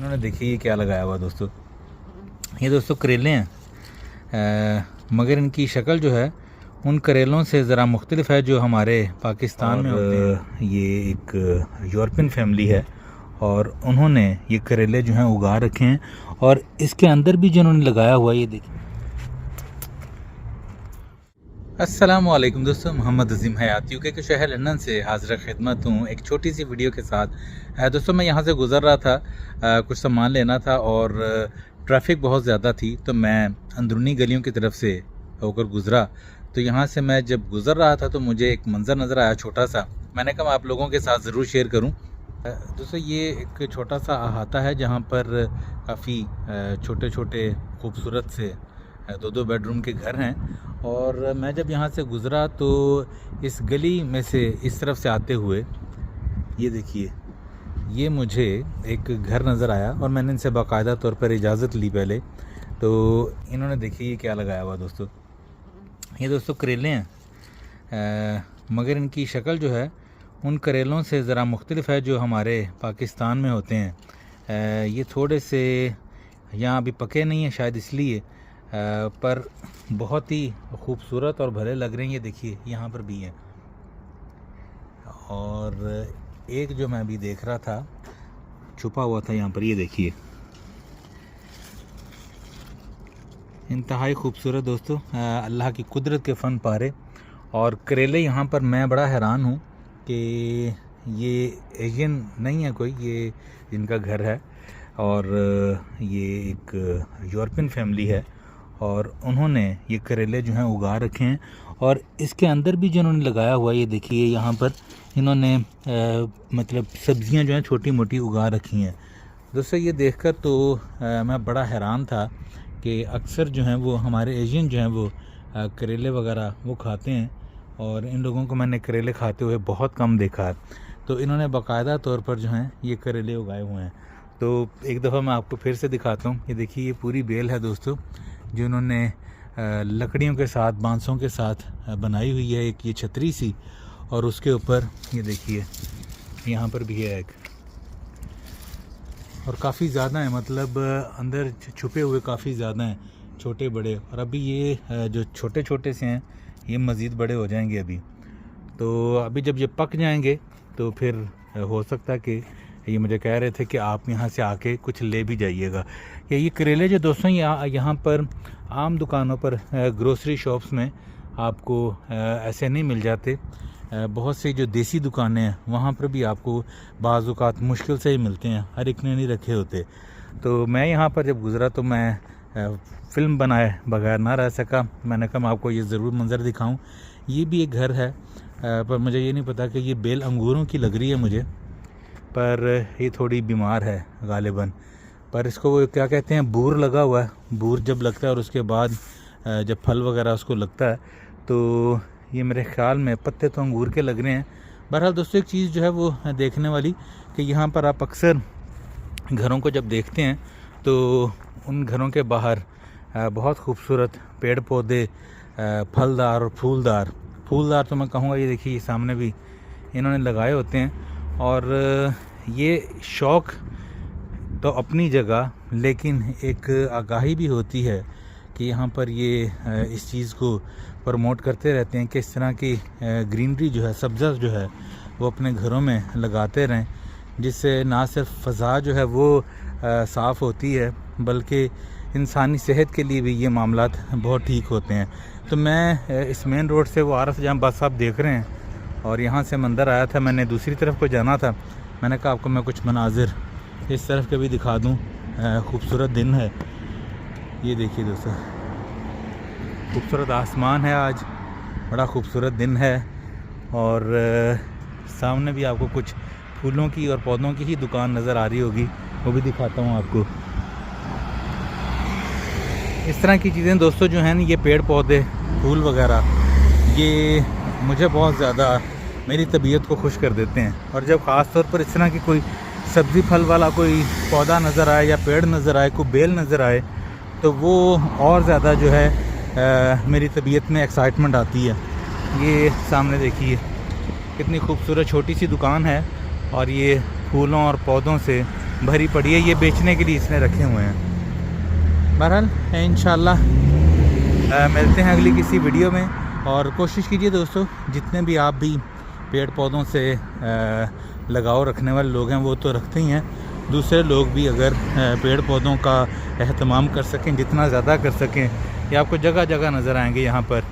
इन्होंने देखिए ये क्या लगाया हुआ दोस्तों। ये दोस्तों करेले हैं, मगर इनकी शक्ल जो है उन करेलों से ज़रा मुख्तलिफ है जो हमारे पाकिस्तान में होते हैं। ये एक यूरोपियन फैमिली है और उन्होंने ये करेले जो हैं उगा रखे हैं और इसके अंदर भी जो उन्होंने लगाया हुआ ये देखिए। अस्सलाम वालेकुम दोस्तों, मोहम्मद अजीम हयात यूके के शहर लंदन से हाजिर खिदमत हूँ एक छोटी सी वीडियो के साथ। दोस्तों मैं यहाँ से गुज़र रहा था, कुछ सामान लेना था और ट्रैफिक बहुत ज़्यादा थी, तो मैं अंदरूनी गलियों की तरफ से होकर गुज़रा। तो यहाँ से मैं जब गुज़र रहा था तो मुझे एक मंज़र नज़र आया छोटा सा, मैंने कहा आप लोगों के साथ ज़रूर शेयर करूँ। दोस्तों ये एक छोटा सा अहाता है जहाँ पर काफ़ी छोटे छोटे खूबसूरत से 2-2 बेडरूम के घर हैं। और मैं जब यहाँ से गुज़रा तो इस गली में से इस तरफ से आते हुए ये देखिए, ये मुझे एक घर नज़र आया और मैंने इनसे बाकायदा तौर पर इजाज़त ली पहले। तो इन्होंने देखिए ये क्या लगाया हुआ दोस्तों। ये दोस्तों करेले हैं, मगर इनकी शक्ल जो है उन करेलों से ज़रा मुख्तलिफ है जो हमारे पाकिस्तान में होते हैं। ये थोड़े से यहाँ अभी पके नहीं हैं शायद इसलिए, पर बहुत ही खूबसूरत और भले लग रहे हैं। ये देखिए यहाँ पर भी हैं और एक जो मैं अभी देख रहा था छुपा हुआ था यहाँ पर, ये देखिए इंतहाई खूबसूरत दोस्तों, अल्लाह की कुदरत के फ़न पारे। और करेले यहाँ पर मैं बड़ा हैरान हूँ कि ये एशियन नहीं है कोई, ये इनका घर है और ये एक यूरोपियन फैमिली है और उन्होंने ये करेले जो हैं उगा रखे हैं और इसके अंदर भी जो उन्होंने लगाया हुआ ये देखिए यहाँ पर इन्होंने मतलब सब्जियां जो हैं छोटी मोटी उगा रखी हैं। दोस्तों ये देखकर तो मैं बड़ा हैरान था कि अक्सर जो हैं वो हमारे एशियन जो हैं वो करेले वगैरह वो खाते हैं और इन लोगों को मैंने करेले खाते हुए बहुत कम देखा है। तो इन्होंने बाकायदा तौर पर जो हैं ये करेले उगाए हुए हैं। तो एक दफ़ा मैं आपको फिर से दिखाता हूँ। ये देखिए ये पूरी बेल है दोस्तों जो उन्होंने लकड़ियों के साथ बांसों के साथ बनाई हुई है, एक ये छतरी सी, और उसके ऊपर ये देखिए यहाँ पर भी है एक, और काफ़ी ज़्यादा है, मतलब अंदर छुपे हुए काफ़ी ज़्यादा हैं छोटे बड़े। और अभी ये जो छोटे छोटे से हैं ये मज़ीद बड़े हो जाएंगे अभी। तो अभी जब ये पक जाएंगे तो फिर हो सकता है कि ये मुझे कह रहे थे कि आप यहाँ से आके कुछ ले भी जाइएगा। ये करेले जो दोस्तों यहाँ पर आम दुकानों पर ग्रोसरी शॉप्स में आपको ऐसे नहीं मिल जाते। बहुत सी जो देसी दुकानें हैं वहाँ पर भी आपको बाज़ औक़ात मुश्किल से ही मिलते हैं, हर एक ने नहीं रखे होते। तो मैं यहाँ पर जब गुज़रा तो मैं फ़िल्म बनाए बगैर ना रह सका। मैंने कहा मैं आपको ये ज़रूर मंज़र दिखाऊँ। ये भी एक घर है, पर मुझे ये नहीं पता कि ये बेल अंगूरों की लग रही है मुझे, पर ये थोड़ी बीमार है गालिबन। पर इसको वो क्या कहते हैं, बूर लगा हुआ है। बूर जब लगता है और उसके बाद जब फल वगैरह उसको लगता है तो ये मेरे ख़्याल में पत्ते तो अंगूर के लग रहे हैं। बहरहाल दोस्तों एक चीज़ जो है वो देखने वाली कि यहाँ पर आप अक्सर घरों को जब देखते हैं तो उन घरों के बाहर बहुत खूबसूरत पेड़ पौधे फलदार और फूलदार तो मैं कहूँगा, ये देखिए ये सामने भी इन्होंने लगाए होते हैं। और ये शौक़ तो अपनी जगह, लेकिन एक आगाही भी होती है कि यहाँ पर ये इस चीज़ को प्रमोट करते रहते हैं कि इस तरह की ग्रीनरी जो है, सब्ज़ा जो है वो अपने घरों में लगाते रहें, जिससे ना सिर्फ फ़ज़ा जो है वो साफ़ होती है बल्कि इंसानी सेहत के लिए भी ये मामलात बहुत ठीक होते हैं। तो मैं इस मेन रोड से वो आ रहा था जहाँ बस आप देख रहे हैं और यहाँ से मंदिर आया था, मैंने दूसरी तरफ को जाना था। मैंने कहा आपको मैं कुछ मनाजिर इस तरफ के भी दिखा दूँ। खूबसूरत दिन है, ये देखिए दोस्तों, खूबसूरत आसमान है, आज बड़ा खूबसूरत दिन है। और सामने भी आपको कुछ फूलों की और पौधों की ही दुकान नज़र आ रही होगी, वो भी दिखाता हूँ आपको। इस तरह की चीज़ें दोस्तों जो हैं ये पेड़ पौधे फूल वगैरह, ये मुझे बहुत ज़्यादा मेरी तबीयत को खुश कर देते हैं। और जब ख़ास तौर पर इस तरह की कोई सब्ज़ी फल वाला कोई पौधा नज़र आए या पेड़ नज़र आए, कोई बेल नज़र आए, तो वो और ज़्यादा जो है मेरी तबीयत में एक्साइटमेंट आती है। ये सामने देखिए कितनी खूबसूरत छोटी सी दुकान है और ये फूलों और पौधों से भरी पड़ी है, ये बेचने के लिए इसने रखे हुए हैं। बहरहाल इंशाल्लाह मिलते हैं अगली किसी वीडियो में। और कोशिश कीजिए दोस्तों, जितने भी आप भी पेड़ पौधों से लगाव रखने वाले लोग हैं वो तो रखते ही हैं, दूसरे लोग भी अगर पेड़ पौधों का एहतमाम कर सकें, जितना ज़्यादा कर सकें, ये आपको जगह जगह नज़र आएंगे यहाँ पर,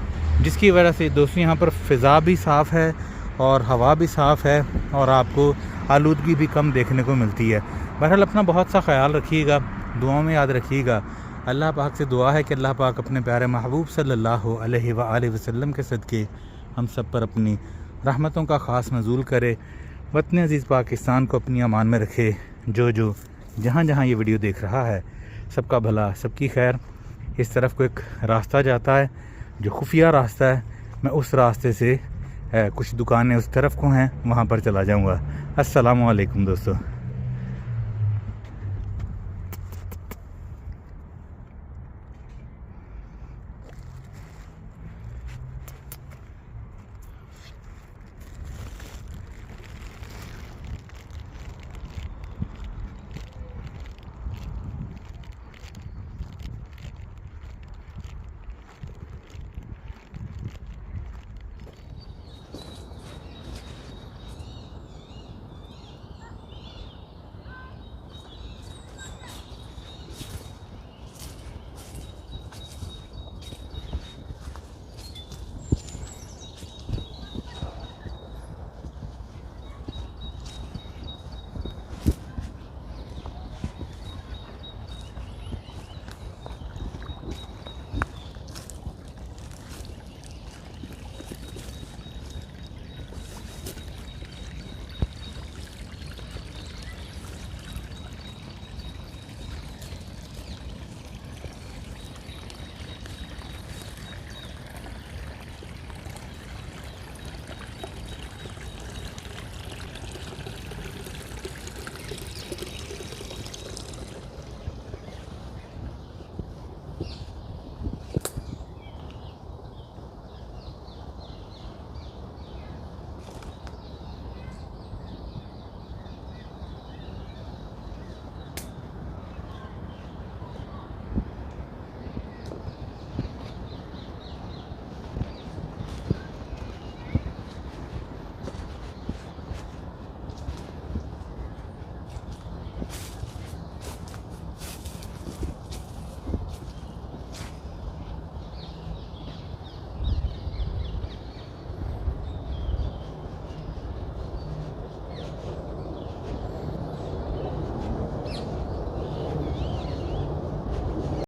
जिसकी वजह से दोस्तों यहाँ पर फ़िज़ा भी साफ़ है और हवा भी साफ़ है और आपको आलूदगी भी कम देखने को मिलती है। बहरहाल अपना बहुत सा ख्याल रखिएगा, दुआओं में याद रखिएगा। अल्लाह पाक से दुआ है कि अल्लाह पाक अपने प्यारे महबूब सल्लल्लाहु अलैहि वसल्लम के सदक़े हम सब पर अपनी रहमतों का ख़ास नज़ूल करे, वतन अज़ीज़ पाकिस्तान को अपनी अमान में रखे। जो जहाँ जहाँ ये वीडियो देख रहा है, सबका भला, सबकी खैर। इस तरफ को एक रास्ता जाता है जो खुफिया रास्ता है, मैं उस रास्ते से कुछ दुकानें उस तरफ को हैं, वहाँ पर चला जाऊँगा। अस्सलामु अलैकुम दोस्तों।